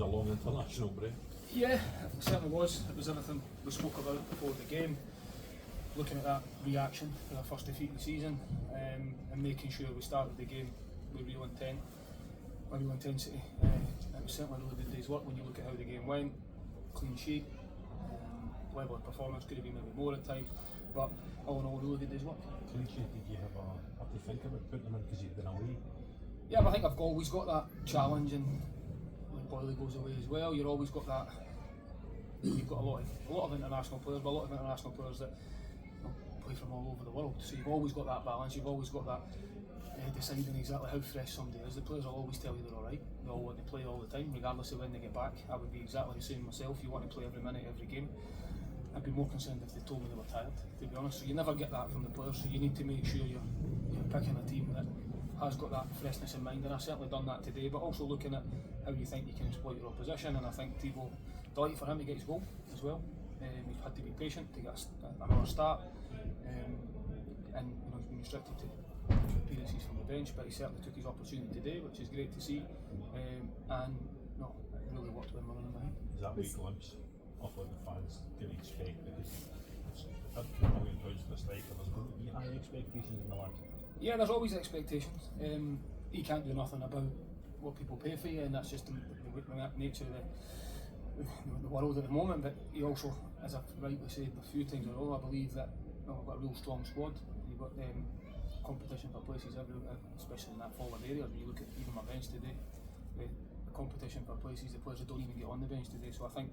a long international break. Yeah, it certainly was. It was everything we spoke about before the game. Looking at that reaction to our first defeat of the season, and making sure we started the game with real intent, with real intensity. It was certainly a really good day's work when you look at how the game went. Clean sheet, level of performance could have been maybe more at times, but all in all, really good day's work. Clean sheet, did you have to think about putting them in because you've been away? Yeah, but I think I've always got that challenge, and when Boyle goes away as well, you've always got that. You've got a lot of international players, but a lot of international players that play from all over the world. So you've always got that balance. You've always got that deciding exactly how fresh somebody is. The players will always tell you they're all right. They all want to play all the time, regardless of when they get back. I would be exactly the same myself. You want to play every minute, every game. I'd be more concerned if they told me they were tired, to be honest. So you never get that from the players. So you need to make sure you're picking a team that has got that freshness in mind, and I've certainly done that today. But also looking at how you think you can exploit your opposition, and I think Thibault, delighted for him to get his goal as well. He's had to be patient to get another start, and he's been restricted to appearances from the bench, but he certainly took his opportunity today, which is great to see. And no, it really worked when running in behind. Is that a wee glimpse of what the fans can expect? Because it's £50 million for the striker, there's going to be high expectations in the lad. Yeah, there's always expectations. He can't do nothing about what people pay for you, and that's just the nature of the world at the moment. But he also, as I've rightly said a few times in a row, I believe that we've got a real strong squad. You've got competition for places everywhere, especially in that forward area. When you look at even my bench today, the competition for places, the players that don't even get on the bench today. So I think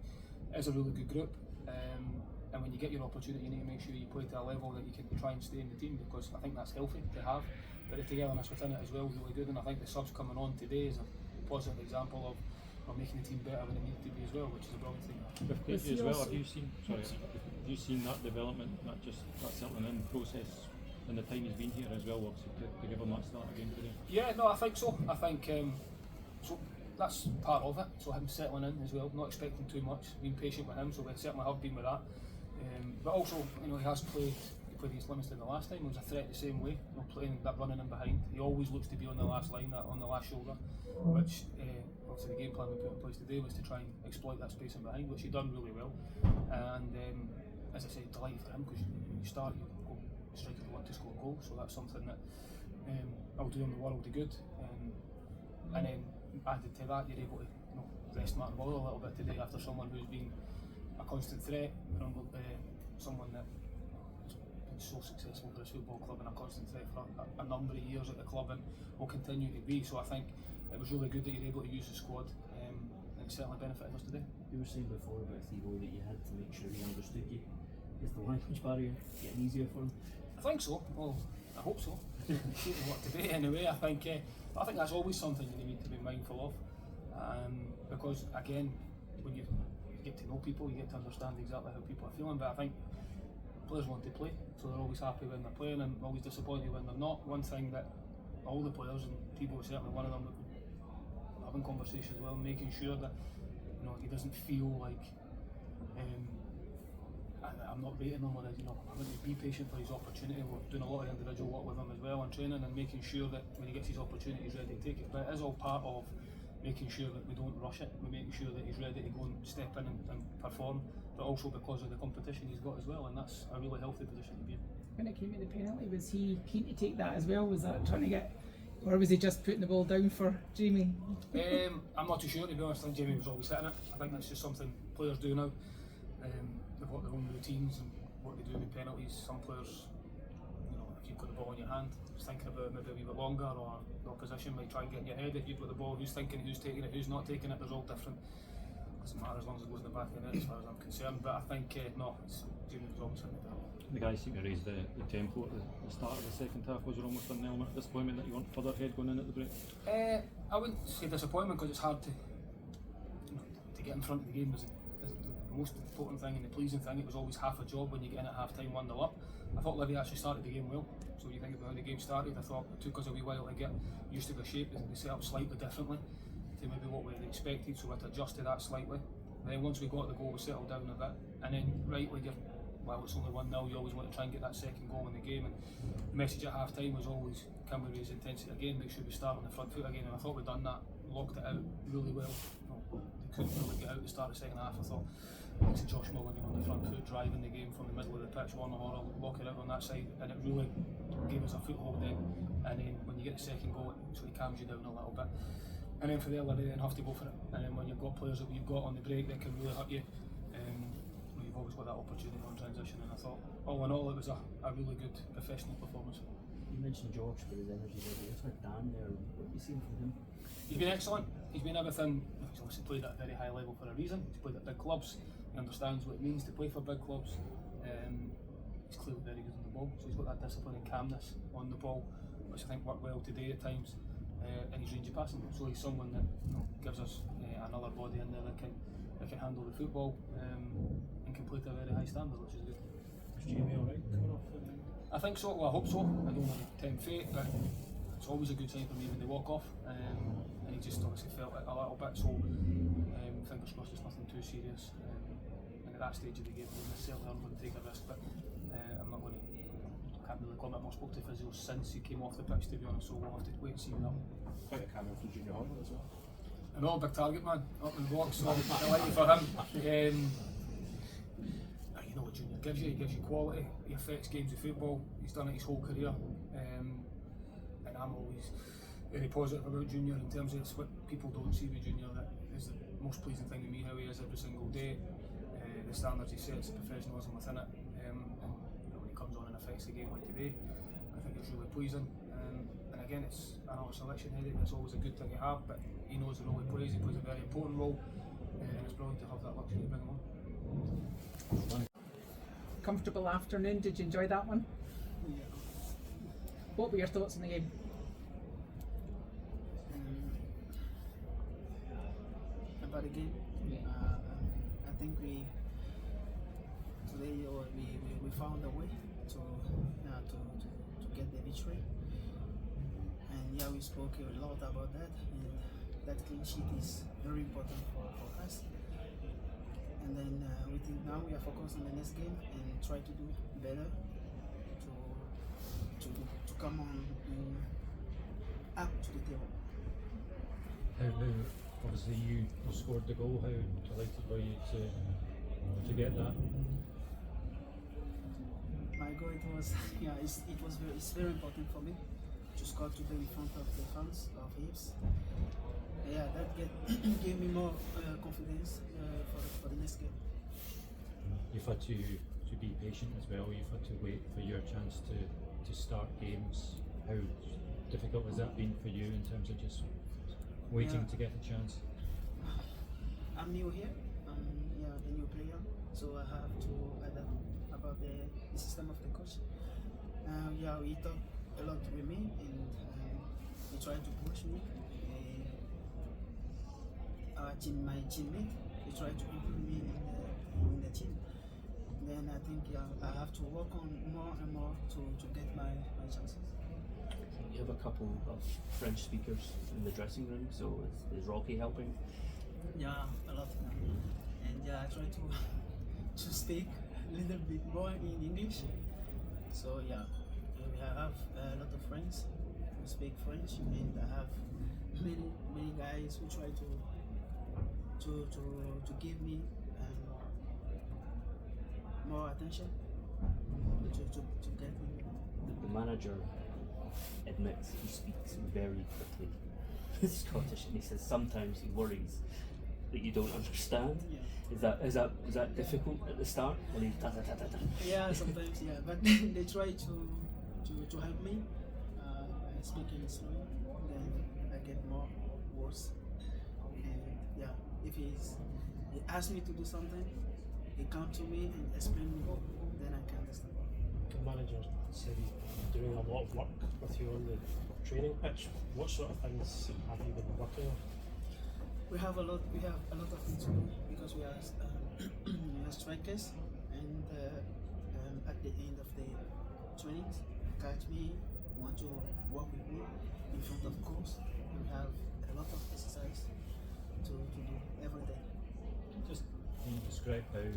it's a really good group. And when you get your opportunity, you need to make sure you play to a level that you can try and stay in the team, because I think that's healthy to have. But the togetherness within it as well is really good, and I think the subs coming on today is a positive example of making the team better when it needed to be as well, which is a brilliant thing. With Klijde as well, have you seen that development, that settling in process in the time he's been here as well, obviously, to give him that start again today? Yeah, no, I think so. I think so. That's part of it. So him settling in as well, not expecting too much, being patient with him. So we certainly have been with that. But also, he has played. He played against Livingston the last time. He was a threat the same way. Playing that running in behind. He always looks to be on the last line, on the last shoulder. Which obviously the game plan we put in place today was to try and exploit that space in behind, which he done really well. And as I said, delighted for him, because you start, you go striker you want to score goals. So that's something that will do him the world of good. And then added to that, you're able to rest Martindale a little bit today after someone who's been a constant threat, someone that has been so successful for his football club and a constant threat for a number of years at the club, and will continue to be. So I think it was really good that you're able to use the squad, and it certainly benefited us today. You were saying before about Thibault that you had to make sure he understood you. Is the language barrier getting easier for him? I think so. Well, I hope so. What today anyway. I think that's always something you need to be mindful of, because again, when you get to know people, you get to understand exactly how people are feeling. But I think players want to play, so they're always happy when they're playing and always disappointed when they're not. One thing that all the players, and Thibault is certainly one of them, having conversations with him, making sure that he doesn't feel like I'm not rating him, or I'm going to be patient for his opportunity. We're doing a lot of individual work with him as well and training, and making sure that when he gets his opportunity he's ready to take it. But it is all part of making sure that we don't rush it. We're making sure that he's ready to go and step in and perform, but also because of the competition he's got as well, and that's a really healthy position to be in. When it came to the penalty, was he keen to take that as well? Was that trying to get, or was he just putting the ball down for Jamie? I'm not too sure, to be honest. I think Jamie was always hitting it. I think that's just something players do now. They've got their own routines and what they do with penalties. Some players, if you've got the ball in your hand, just thinking about it maybe a wee bit longer, or the opposition might try and get in your head. If you've got the ball, who's thinking, who's taking it, who's not taking it, there's all different. It doesn't matter as long as it goes in the back of the net as far as I'm concerned. But I think, Jamie was always hitting it. The guys seem to raise the tempo at the start of the second half. Was there almost an element of disappointment that you weren't further ahead going in at the break? I wouldn't say disappointment, because it's hard to get in front of the game. Was the most important thing and the pleasing thing. It was always half a job when you get in at half time 1-0 up. I thought Livy actually started the game well. So when you think about how the game started, I thought it took us a wee while to get used to the shape. They set up slightly differently to maybe what we had expected, so we had to adjust to that slightly. And then once we got the goal, we settled down a bit, and then rightly you're while it's only 1-0, you always want to try and get that second goal in the game. And the message at half time was always, can we raise intensity again, make sure we start on the front foot again, and I thought we'd done that, locked it out really well. They couldn't really get out to start the second half. I thought it's Josh Mulligan on the front foot driving the game from the middle of the pitch, Warner Horror lock it out on that side, and it really gave us a foothold then. And then when you get the second goal, it sort of calms you down a little bit. And then for there, they then have to go for it. And then when you've got players that you've got on the break that can really hurt you, you've always got that opportunity on transition. And I thought, all in all, it was a really good professional performance. You mentioned George for his energy there, but also Dan there. What have you seen from him? He's been excellent. He's been everything. He's obviously played at a very high level for a reason. He's played at big clubs. He understands what it means to play for big clubs. He's clearly very good on the ball, so he's got that discipline and calmness on the ball, which I think worked well today at times. And his range of passing. So he's someone that gives us another body in there that can handle the football and can play to a very high standard, which is good. Is Jamie alright coming off? I think so. Well, I hope so. I don't want to tempt fate, but it's always a good sign for me when they walk off. And he just obviously felt it a little bit. So fingers crossed, it's nothing too serious. And at that stage of the game, we certainly aren't going to take a risk. But I'm not going to. Can't really comment. I've not spoke to physio since he came off the pitch, to be honest. So we'll have to wait and see now. Quite a cameo from Junior Horner as well. I know, big target man, up in the box, so delighted for him. You know what Junior gives you, he gives you quality, he affects games of football, he's done it his whole career, and I'm always very positive about Junior in terms of it's what people don't see with Junior that is the most pleasing thing to me, how he is every single day, the standards he sets, the professionalism within it, and when he comes on and affects the game like today, I think it's really pleasing. And again, it's another selection headache. It's always a good thing to have, but he knows the role he plays. He plays a very important role, and it's brilliant to have that luxury to bring him on. Comfortable afternoon. Did you enjoy that one? Yeah. What were your thoughts on the game? About the game, I think we found a way to get the victory. And yeah, we spoke a lot about that, and that clean sheet is very important for us. And then we think now we are focused on the next game and try to do better to come on up to the table. Obviously you scored the goal. How delighted were you to get that? My goal, it's very important for me to score today in front of the fans of Hibs. Yeah, that gave me more confidence for the next game. You've had to be patient as well. You've had to wait for your chance to start games. How difficult has that been for you in terms of just waiting to get a chance? I'm new here. I'm a new player, so I have to adapt about the system of the coach. He talked a lot with me, and he tried to push me. My teammate, he tried to improve me in the team. Then I think I have to work on more and more to get my chances. You have a couple of French speakers in the dressing room, so is Rocky helping? Yeah, a lot. And I try to speak a little bit more in English. So we have a lot of friends who speak French, and I have many guys who try to give me more attention to get me. The manager admits he speaks very quickly Scottish, and he says sometimes he worries that you don't understand. Yeah. Is that difficult at the start when he da da da da da? Yeah, sometimes but they try to help me speaking slowly, then I get more words. And if he asks me to do something, he come to me and explain me, then I can understand. The manager said he's doing a lot of work with you on the training pitch. What sort of things have you been working on? We have a lot of things to do because we are strikers, and at the end of the trainings, catch me, want to work with me in front of course. We have a lot of exercise to do every day. Just can you describe how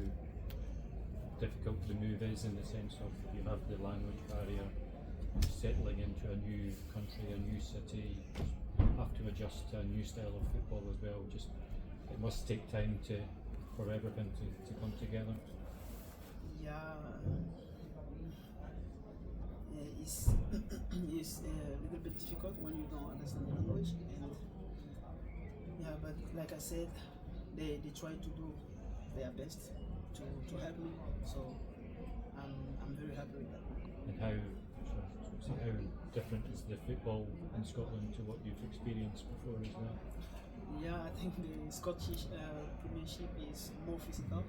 difficult the move is, in the sense of you have the language barrier, settling into a new country, a new city, have to adjust to a new style of football as well. Just it must take time for everything to come together. Yeah, it's it's a little bit difficult when you don't understand the language, and yeah, but like I said, they try to do their best to help me, so I'm very happy with that. And how different is the football in Scotland to what you've experienced before as well? Yeah, I think the Scottish Premiership is more physical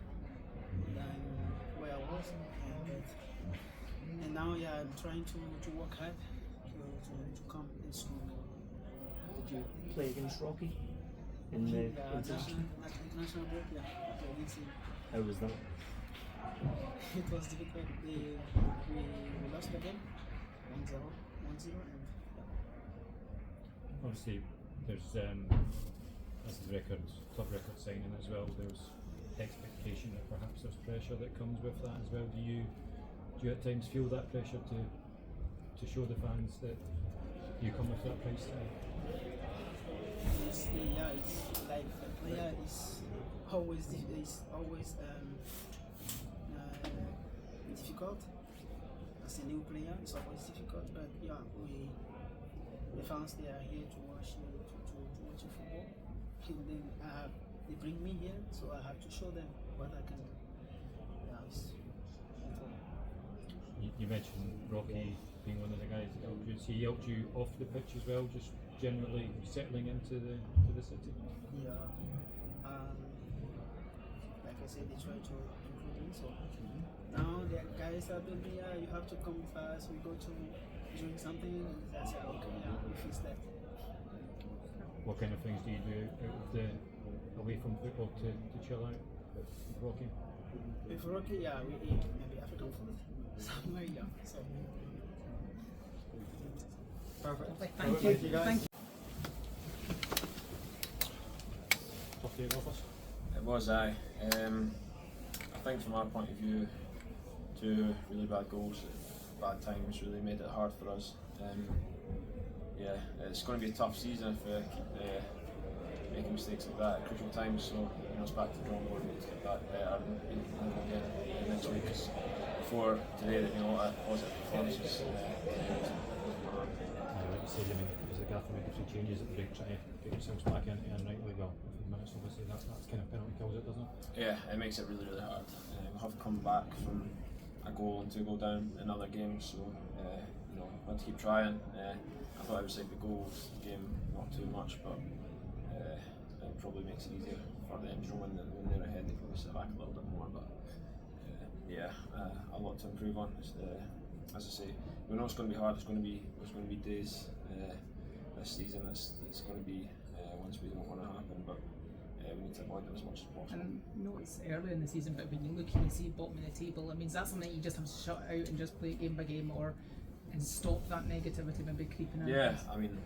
than where I was, and now I'm trying to work hard to come in strong. Did you play against Rocky in the international break? Yeah, I played against him. How was that? It was difficult. We lost the game 1-0, and Obviously, there's as the club record signing as well. There's expectation that perhaps there's pressure that comes with that as well. Do you at times feel that pressure to show the fans that you come with that price tag? it's like a player is always difficult. As a new player, it's always difficult. But yeah, the fans, they are here to watch football. And then they bring me here, so I have to show them what I can do. Yeah, You mentioned Rocky being one of the guys that helped you. So he helped you off the pitch as well, just generally settling into the city. Yeah. Like I said, they try to improve me. So now the guys are telling me, yeah, you have to come with us. We go to drink something, and I said, okay, yeah, we fix that. What kind of things do you do away from football to chill out with Rocky? With Rocky, yeah, we eat maybe African food somewhere, yeah. So. Perfect. Thank you. Thank you. It was I think from our point of view, 2 really bad goals at bad times really made it hard for us. Yeah, it's going to be a tough season if we keep making mistakes like that at crucial times. So it's back to the drawing board. We need to get that better and again next week. Because before today, there's been a lot of positive performances. Like you said, I mean, as a gaffer making 3 changes at the break, trying to get yourselves back in and rightly well. A few minutes, obviously, that's kind of penalty kills it, doesn't it? Yeah, it makes it really, really hard. We have come back from a goal and 2 go down in other games, so I had to keep trying. I thought I would save the goals game, not too much, but it probably makes it easier for the Engine when they're ahead. They probably sit back a little bit more, but a lot to improve on. As I say, we know it's going to be hard. There's going to be days this season. It's going to be ones we don't want to happen, but we need to avoid them as much as possible. And I know it's early in the season, but when you look and you see bottom of the table, I mean, is that something you just have to shut out and just play game by game, and stop that negativity maybe creeping out? Yeah, I mean,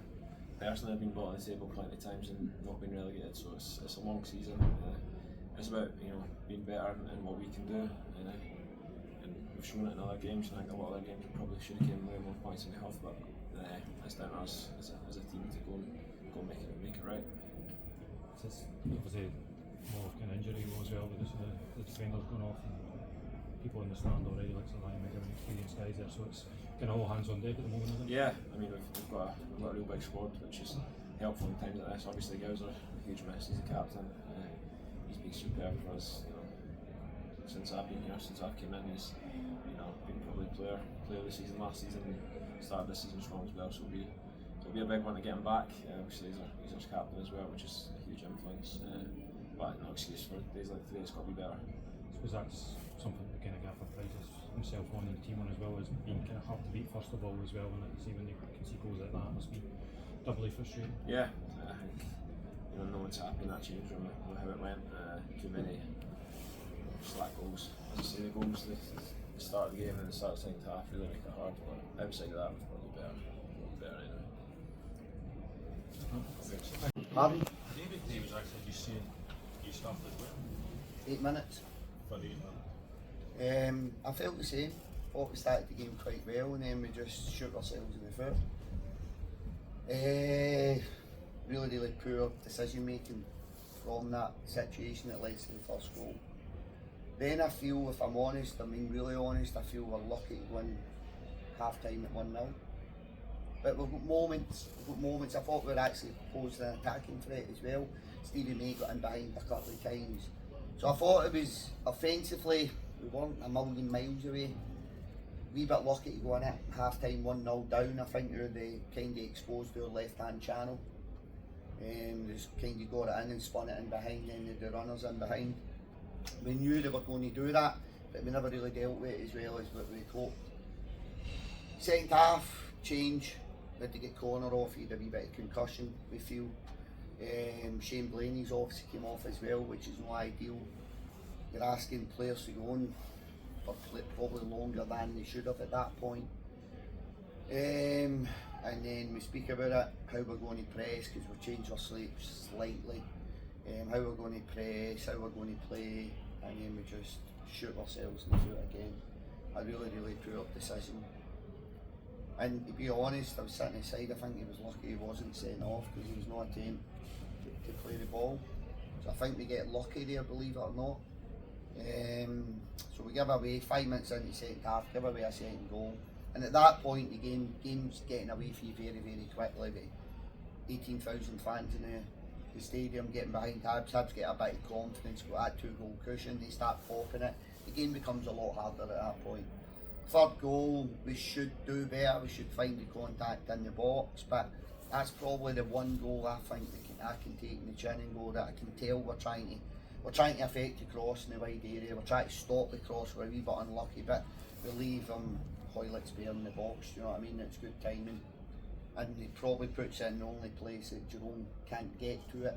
personally I've been bottom of the table plenty of times and not been relegated, so it's a long season. It's about being better and what we can do, and we've shown it in other games. And I think a lot of other games we probably should have given way more points than we have, but it's down to us as a team to go and make it right. It's obviously more kind of injury as well with the defenders going off and people in the stand already, like Lion and experienced guys there, so it's kind of all hands on deck at the moment, isn't it? Yeah, I mean we've got a real big squad, which is helpful in times like this. Obviously Gow's a huge miss, he's the captain. He's been superb for us, since I've been here, since I've come in. He's been probably player of the season last season, started this season strong as well, so it'll be a big one to get him back. Obviously he's our captain as well, which is a huge influence, but no excuse for days like today. It's got to be better. I suppose that's something that kind of Gaffer prides himself on and the team on as well, as being kind of hard to beat first of all as well, and see when you can see goals like that, it must be doubly frustrating. Yeah, I think no one's happy in that change room with how it went. Too many slack goals. As I say, the goals the start of the game and the start of the second half really make it hard, but outside of that we've probably better anyway. Pardon? David was actually just saying you started well. 8 minutes. For 8 minutes. I felt the same. Thought we started the game quite well, and then we just shoot ourselves in the foot. Really poor decision making from that situation that led to the first goal. Then I feel, if I'm honest, really honest, I feel we're lucky to win half time at 1-0. But we've got moments. I thought we were actually posed an attacking threat as well. Stevie May got in behind a couple of times. So I thought it was, offensively, we weren't a million miles away. Wee bit lucky to go in at half time 1-0 down. I think they kind of exposed their left hand channel. Just kind of got it in and spun it in behind, then the runners in behind. We knew they were going to do that, but we never really dealt with it as well as what we'd hoped. Second half, change. We had to get corner off, he had a wee bit of concussion, we feel. Shane Blaney's obviously came off as well, which is no ideal. You're asking players to go on for probably longer than they should have at that point. And then we speak about it, how we're going to press, because we've changed our sleep slightly. How we're going to press, how we're going to play, and then we just shoot ourselves in the foot again. A really poor decision. And to be honest, I was sitting aside, I think he was lucky he wasn't sent off because he was no attempt to play the ball. So I think we get lucky there, believe it or not. So we give away, 5 minutes into the second half, give away a second goal. And at that point the game's getting away from you very quickly. With 18,000 fans in the stadium getting behind Hibs get a bit of confidence, got that 2-goal cushion, they start popping it. The game becomes a lot harder at that point. Third goal, we should do better, we should find the contact in the box, but that's probably the one goal I think that I can take in the chin and go that I can tell we're trying to affect the cross in the wide area, we're trying to stop the cross, we're a wee bit unlucky, but we leave Hoylett bare in the box, you know what I mean, it's good timing. And it probably puts it in the only place that Jerome can't get to it.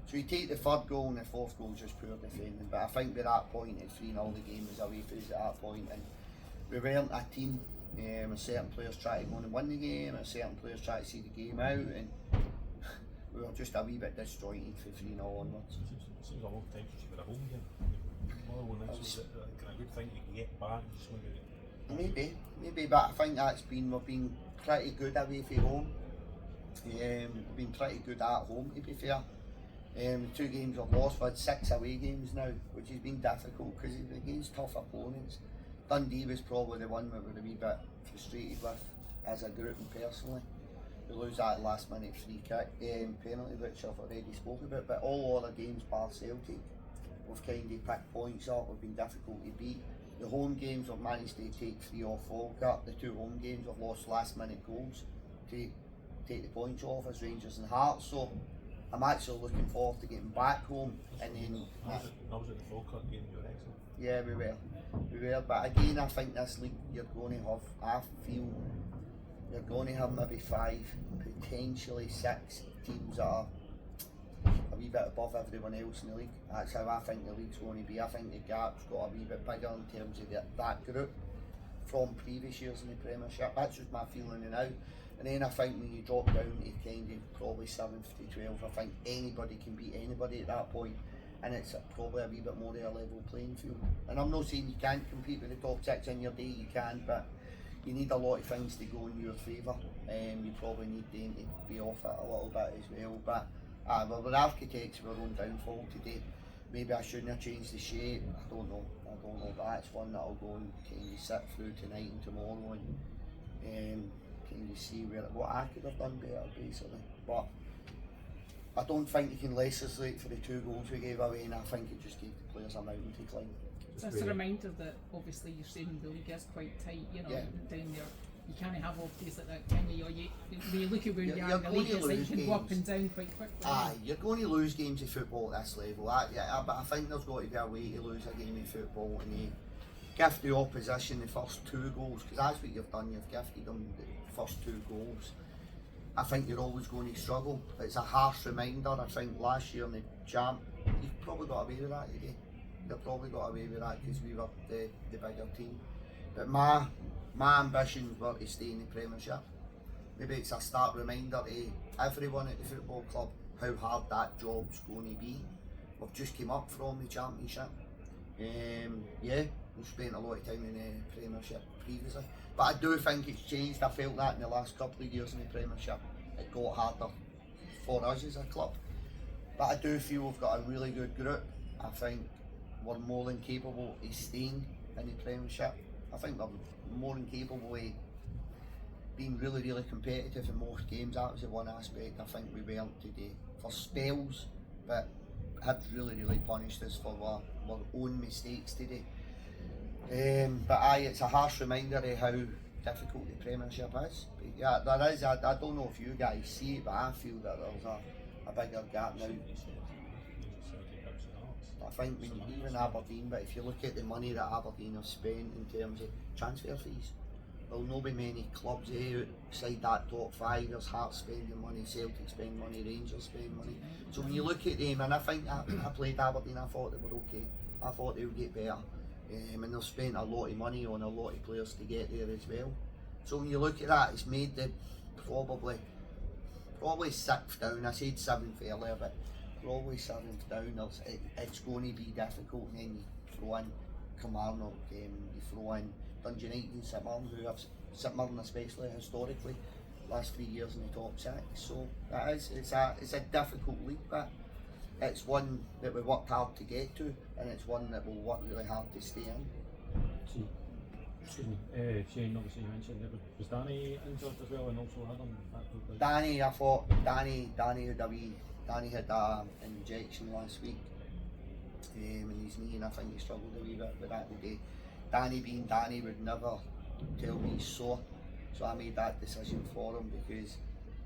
So you take the third goal and the fourth goal is just poor defending, but I think by that point at 3-0 the game was away for us at that point, and we weren't a team. Certain players try to go on and win the game, and certain players try to see the game out, and we were just a wee bit disjointed for 3-0 onwards. It seems a long time since you've had a home game. Is it a good thing you can get back? Maybe, but I think we've been pretty good away from home. We've been pretty good at home, to be fair. The 2 games we've lost, we've had 6 away games now, which has been difficult because it's against tough opponents. Dundee was probably the one that we're a wee bit frustrated with as a group and personally. We lose that last minute free kick penalty, which I've already spoken about, but all other games bar Celtic, we've kind of picked points up, we've been difficult to beat. The home games we've managed to take 3 off Falkirk, the 2 home games we've lost last minute goals to take the points off as Rangers and Hearts, so I'm actually looking forward to getting back home. And then I was at the Falkirk game, you were excellent. Yeah, we were, but again I think this league you're going to have, I feel you're going to have maybe 5, potentially 6 teams that are a wee bit above everyone else in the league. That's how I think the league's going to be. I think the gap's got a wee bit bigger in terms of that group from previous years in the Premiership. That's just my feeling now. And then I think when you drop down to kind of probably 7th to 12th, I think anybody can beat anybody at that point. And it's probably a wee bit more of a level playing field. And I'm not saying you can't compete with the top 6 in your day, you can, but you need a lot of things to go in your favour. You probably need them to be off it a little bit as well. But we're architects of our own downfall today. Maybe I shouldn't have changed the shape, I don't know, but that's one that I'll go and kind of sit through tonight and tomorrow and kind of see what I could have done better basically. But I don't think you can legislate for the 2 goals we gave away, and I think it just gave the players a mountain to climb. So it's a reminder that obviously you're saying the league is quite tight, you know, Yeah. down there. You can't have all days like that, can you? Or when you look at where you are You're in the league, going it's to like you lose can go up games. and down quite quickly. Aye, you're going to lose games of football at this level. But I think there's got to be a way to lose a game of football, and you give the opposition the first 2 goals, because that's what you've done, you've gifted them the first 2 goals. I think you're always going to struggle. It's a harsh reminder. I think last year in the Champ, you've probably got away with that today. You've probably got away with that because we were the bigger team. But my ambitions were to stay in the Premiership. Maybe it's a stark reminder to everyone at the football club how hard that job's going to be. We've just came up from the Championship. who spent a lot of time in the Premiership previously. But I do think it's changed. I felt that in the last couple of years in the Premiership. It got harder for us as a club. But I do feel we've got a really good group. I think we're more than capable of staying in the Premiership. I think we're more than capable of being really, really competitive in most games. That was the one aspect I think we weren't today. For spells, but have really, really punished us for our own mistakes today. But aye, it's a harsh reminder of how difficult the Premiership is. But yeah, there is. I don't know if you guys see it, but I feel that there's a bigger gap now. I think when you even Aberdeen, but if you look at the money that Aberdeen have spent in terms of transfer fees, there'll not be many clubs outside that top five. There's Hearts spending money, Celtic spend money, Rangers spend money. So when you look at them, and I think I played Aberdeen, I thought they were okay. I thought they would get better. And they've spent a lot of money on a lot of players to get there as well. So when you look at that, it's made them probably sixth down. I said seventh earlier, but probably seventh down. It's going to be difficult, and then you throw in Kilmarnock, you throw in Dundee United and St Mirren, who have St Mirren especially historically last 3 years in the top six. So it's a difficult league, but it's one that we worked hard to get to, and it's one that we'll work really hard to stay in. See, excuse me, Shane, obviously you mentioned that was Danny injured as well, and also Adam. Danny, I thought Danny had an injection last week in his knee, and I think he struggled a wee bit with that today. Danny being Danny would never tell me he's sore, so I made that decision for him, because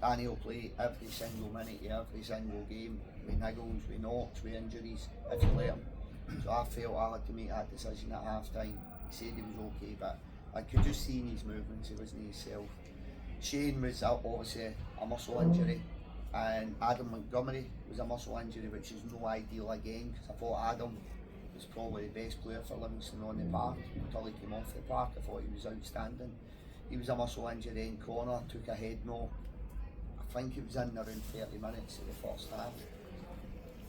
Danny will play every single minute of every single game, with niggles, with knocks, with injuries, if you let him. So I felt I had to make that decision at half time. He said he was okay, but I could just see in his movements he wasn't himself. Shane was obviously a muscle injury, and Adam Montgomery was a muscle injury, which is no ideal again, because I thought Adam was probably the best player for Livingston on the park until he came off the park. I thought he was outstanding. He was a muscle injury in corner, took a head knock. I think it was in around 30 minutes of the first half.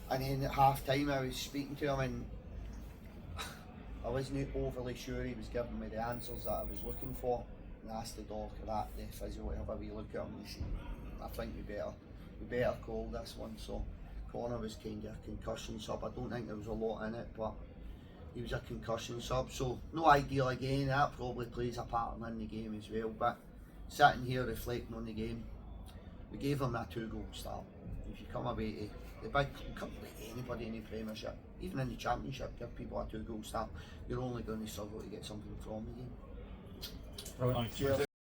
And then at half time I was speaking to him, and I wasn't overly sure he was giving me the answers that I was looking for. And I asked the doctor that, the physio, to have a wee look at him, and he said, I think we better call this one. So Connor was kind of a concussion sub. I don't think there was a lot in it, but he was a concussion sub, so no ideal again. That probably plays a part in the game as well. But sitting here reflecting on the game, we gave them a 2-goal start. If you come away to the big, come to anybody in the Premiership, even in the Championship, give people a 2-goal start, you're only going to struggle to get something from the game. Right. Cheers.